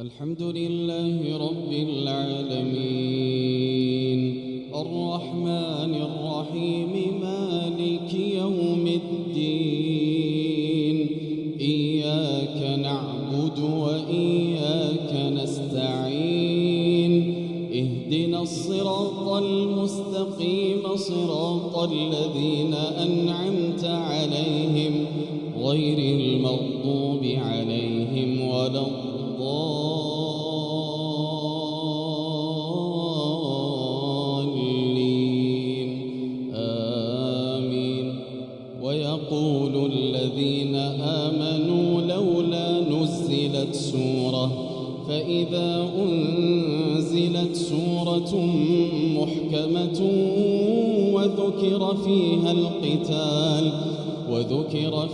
الحمد لله رب العالمين الرحمن الرحيم مالك يوم الدين إياك نعبد وإياك نستعين اهدنا الصراط المستقيم صراط الذين أنعمت عليهم غير المغضوب عليهم ولا الضالين آمين. ويقول الذين آمنوا لولا نزلت سورة فإذا أنزلت سورة محكمة وذكر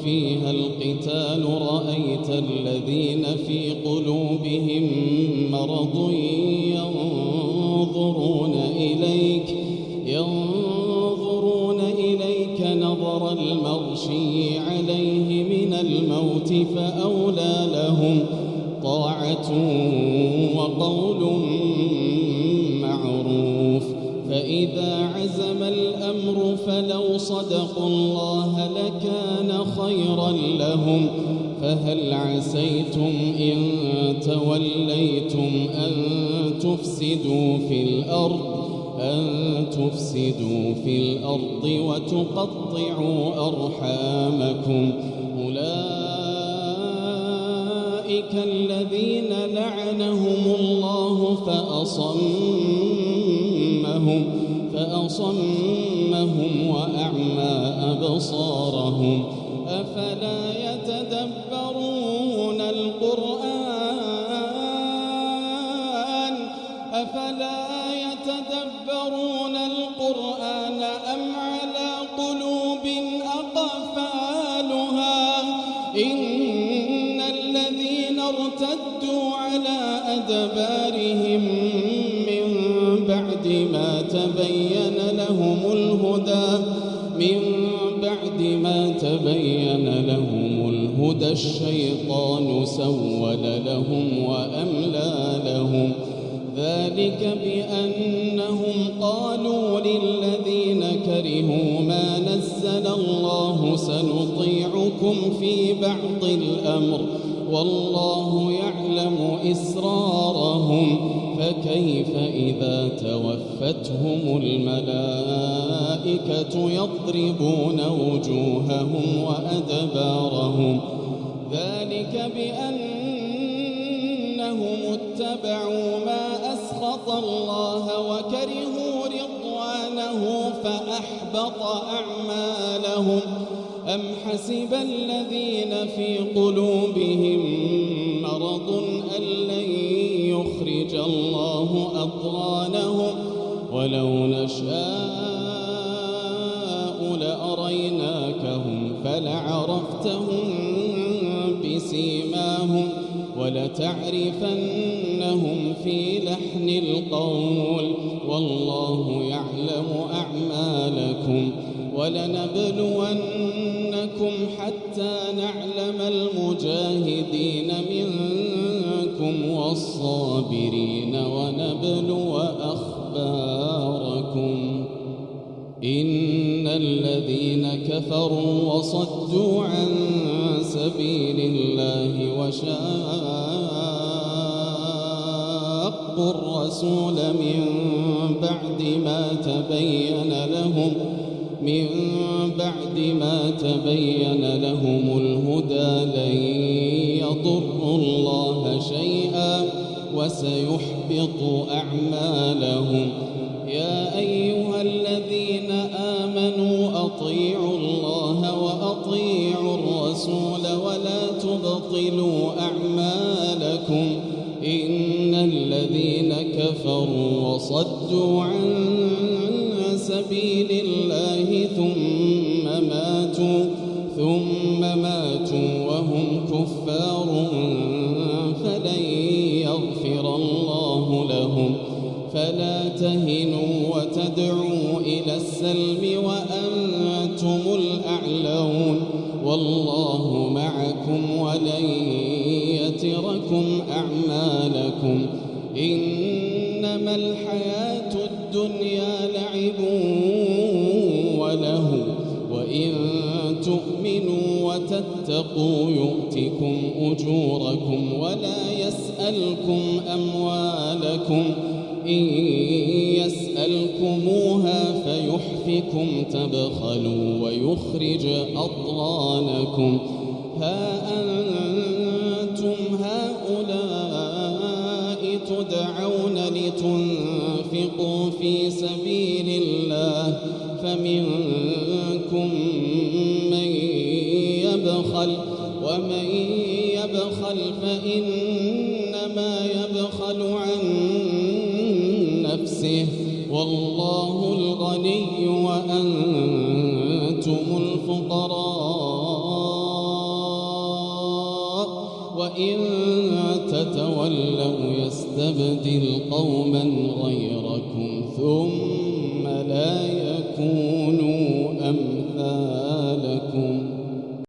فيها القتال رأيت الذين في قلوبهم مرض ينظرون إليك نظر المغشي عليه من الموت فأولى لهم طاعة وقول معروف. فإذا عزم الأمر فلو صدقوا الله لكان خيرا لهم. فهل عسيتم إن توليتم أن تفسدوا في الأرض وتقطعوا أرحامكم أولئك الذين لعنهم الله فأصمهم وأعمى أبصارهم. أفلا يتدبرون القرآن أم على قلوب أقفالها. إن الذين ارتدوا على أدبارهم من بعد ما تبين لهم الهدى الشيطان سول لهم وأملى لهم. ذلك بأنهم قالوا للذين كرهوا ما نزل الله سنطيعكم في بعض الأمر والله يعلم إسرارهم. فكيف إذا توفتهم الملائكة يضربون وجوههم وأدبارهم. ذلك بأنهم اتبعوا ما أسخط الله وكرهوا رضوانه فأحبط أعمالهم. أم حسب الذين في قلوبهم مرض أن لن يخرج الله أضغانهم. ولو نشاء لأريناكهم فلعرفتهم بسيماهم ولتعرفنهم في لحن القول والله يعلم أعمالكم. ولنبلونكم حتى نعلم المجاهدين منكم والصابرين ونبلو أخباركم. إن الذين كفروا وصدوا عن سبيل الله وشاقوا الرسول من بعد ما تبين لهم الهدى لن يضروا الله شيئا وسيحبط أعمالهم. يا أيها الذين آمنوا أطيعوا الله وأطيعوا الرسول ولا تبطلوا أعمالكم. إن الذين كفروا وصدوا عن سبيل الله ثم ماتوا وهم كفار فلن يغفر الله لهم. فلا تهنوا وتدعوا إلى السلم وأنتم الأعلون والله معكم ولن ليتركم أعمالكم إنما الحياة الدنيا لعب وله وإن تؤمنوا وتتقوا يؤتكم أجوركم ولا يسألكم أموالكم إن يسألكموها فيحفكم تبخلوا ويخرج أضغانكم ها أنتم هؤلاء تدعون لتنفقوا في سبيل الله فمنكم من يبخل ومن يبخل فإنما يبخل عن نفسه والله الغني وأنتم الفقراء وإن تتولوا يستبدل قوما غيركم ثم لا يكون